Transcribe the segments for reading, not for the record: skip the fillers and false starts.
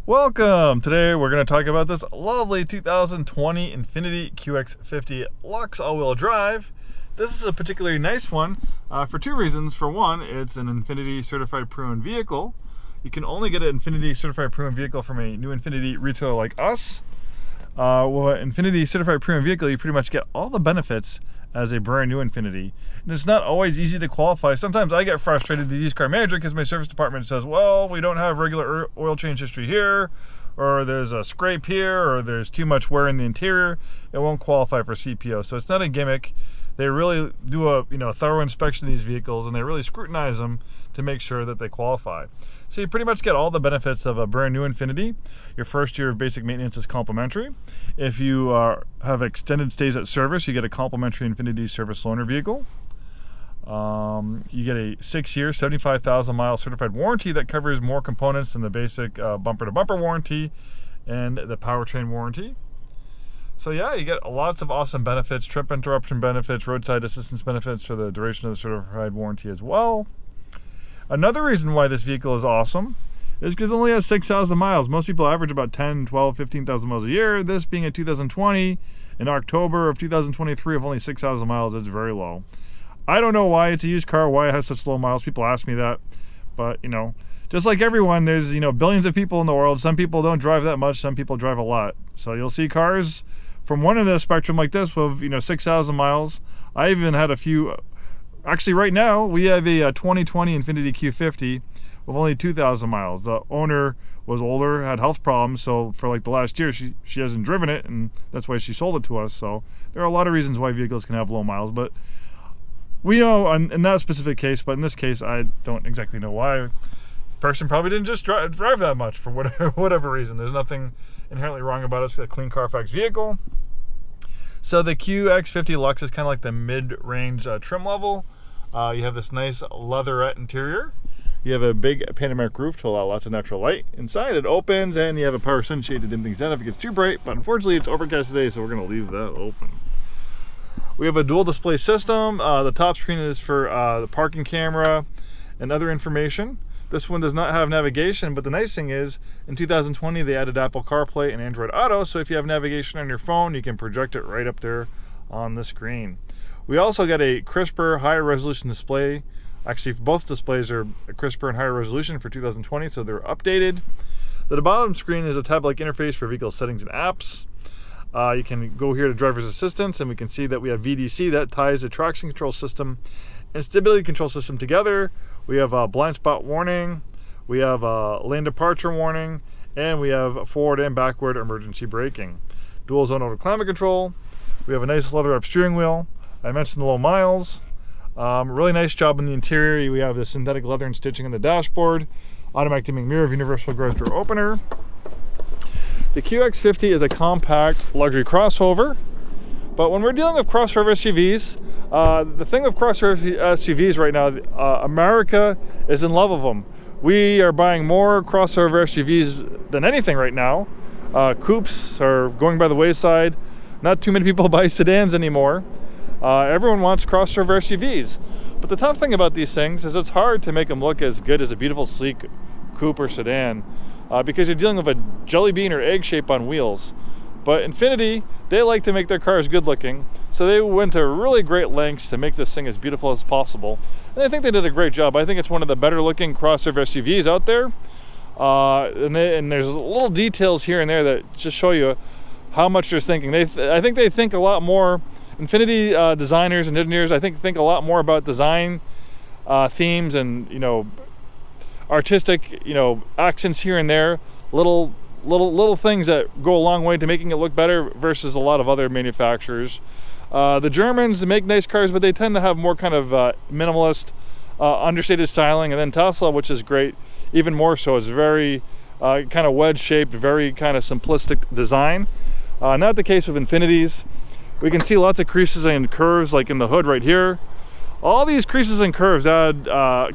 Welcome! Today we're going to talk about this lovely 2020 INFINITI QX50 LUXE all-wheel drive. This is a particularly nice one for two reasons. For one, it's an INFINITI certified pre-owned vehicle. You can only get an INFINITI certified pre-owned vehicle from a new INFINITI retailer like us. Well, INFINITI certified pre-owned vehicle, you pretty much get all the benefits as a brand new INFINITI. And it's not always easy to qualify. Sometimes I get frustrated, the used car manager, because my service department says, well, we don't have regular oil change history here, or there's a scrape here, or there's too much wear in the interior. It won't qualify for CPO. So it's not a gimmick. They really do a thorough inspection of these vehicles, and they really scrutinize them to make sure that they qualify. So you pretty much get all the benefits of a brand new INFINITI. Your first year of basic maintenance is complimentary. If you have extended stays at service, you get a complimentary INFINITI service loaner vehicle. You get a 6-year, 75,000 mile certified warranty that covers more components than the basic bumper-to-bumper warranty and the powertrain warranty. So yeah, you get lots of awesome benefits, trip interruption benefits, roadside assistance benefits for the duration of the certified warranty as well. Another reason why this vehicle is awesome is because it only has 6,000 miles. Most people average about 10, 12, 15,000 miles a year. This being a 2020, in October of 2023 of only 6,000 miles, it's very low. I don't know why it's a used car, why it has such low miles. People ask me that, but just like everyone, there's billions of people in the world. Some people don't drive that much, some people drive a lot. So you'll see cars from one end of the spectrum like this with 6,000 miles. I even had a few. Actually, right now we have a 2020 INFINITI Q50 with only 2,000 miles. The owner was older, had health problems, so for like the last year she hasn't driven it, and that's why she sold it to us. So there are a lot of reasons why vehicles can have low miles, but we know in that specific case, but in this case I don't exactly know why. The person probably didn't just drive that much for whatever reason. There's nothing inherently wrong about it. It's a clean Carfax vehicle. So the QX50 LUXE is kind of like the mid-range trim level. You have this nice leatherette interior. You have a big panoramic roof to allow lots of natural light inside. It opens, and you have a power sunshade to dim things down if it gets too bright, but unfortunately it's overcast today, so we're going to leave that open. We have a dual display system. The top screen is for the parking camera and other information. This one does not have navigation, but the nice thing is, in 2020 they added AppleCarPlay and Android Auto, so if you have navigation on your phone, you can project it right up there on the screen. We also got a crisper, higher resolution display. Actually, both displays are crisper and higher resolution for 2020, so they're updated. The bottom screen is a tab-like interface for vehicle settings and apps. You can go here to driver's assistance, and we can see that we have VDC that ties the traction control system and stability control system together. We have a blind spot warning, we have a lane departure warning, and we have forward and backward emergency braking. Dual zone auto climate control. We have a nice leather up steering wheel. I mentioned the low miles. Really nice job in the interior. We have the synthetic leather and stitching on the dashboard. Automatic dimming mirror, universal garage door opener. The QX50 is a compact luxury crossover, but when we're dealing with crossover SUVs, the thing with crossover SUVs right now, America is in love with them. We are buying more crossover SUVs than anything right now. Coupes are going by the wayside. Not too many people buy sedans anymore. Everyone wants crossover SUVs. But the tough thing about these things is it's hard to make them look as good as a beautiful, sleek coupe or sedan, because you're dealing with a jelly bean or egg shape on wheels. But INFINITI, they like to make their cars good looking, so they went to really great lengths to make this thing as beautiful as possible. And I think they did a great job. I think it's one of the better looking crossover SUVs out there. And there's little details here and there that just show you how much they're thinking. I think they think a lot more. INFINITI designers and engineers, I think a lot more about design themes and artistic accents here and there, little things that go a long way to making it look better versus a lot of other manufacturers. The Germans make nice cars, but they tend to have more kind of minimalist, understated styling, and then Tesla, which is great, even more so, is very kind of wedge shaped, very kind of simplistic design. Not the case with INFINITIs. We can see lots of creases and curves like in the hood right here. All these creases and curves add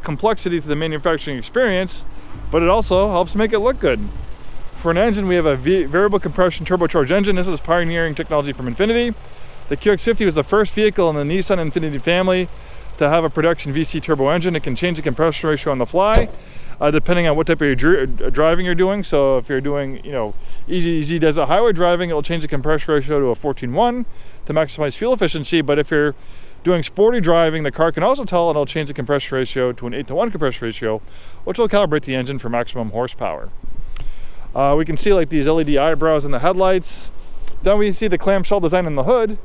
complexity to the manufacturing experience, but it also helps make it look good. For an engine, we have a variable compression turbocharged engine. This is pioneering technology from INFINITI. The QX50 was the first vehicle in the Nissan INFINITI family to have a production VC turbo engine. It can change the compression ratio on the fly. depending on what type of driving you're doing. So if you're doing, easy desert highway driving, it'll change the compression ratio to a 14:1 to maximize fuel efficiency. But if you're doing sporty driving, the car can also tell, and it'll change the compression ratio to an 8:1 compression ratio, which will calibrate the engine for maximum horsepower. We can see like these LED eyebrows in the headlights. Then we can see the clamshell design in the hood.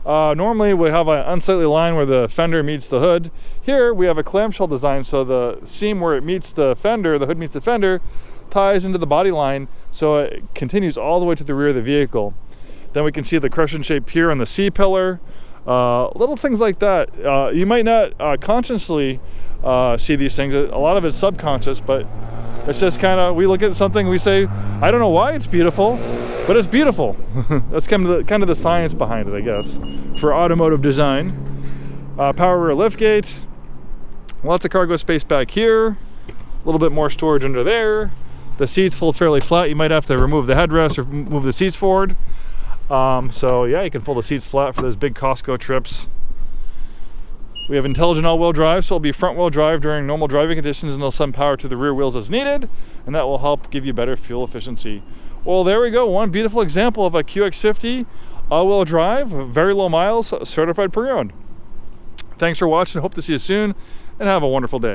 Normally we have an unsightly line where the fender meets the hood. Here we have a clamshell design, so the seam where it meets the fender, the hood meets the fender, ties into the body line, so it continues all the way to the rear of the vehicle. Then we can see the crescent shape here on the C-pillar. Little things like that. You might not consciously see these things. A lot of it's subconscious, but it's just kind of, we look at something, we say, I don't know why it's beautiful, but it's beautiful. That's kind of the science behind it, I guess, for automotive design. Power rear liftgate, lots of cargo space back here, a little bit more storage under there. The seats fold fairly flat. You might have to remove the headrest or move the seats forward. So yeah, you can fold the seats flat for those big Costco trips. We have intelligent all-wheel drive, so it'll be front-wheel drive during normal driving conditions, and it'll send power to the rear wheels as needed, and that will help give you better fuel efficiency. Well, there we go, one beautiful example of a QX50 all-wheel drive, very low miles, certified pre-owned. Thanks for watching. Hope to see you soon, and have a wonderful day.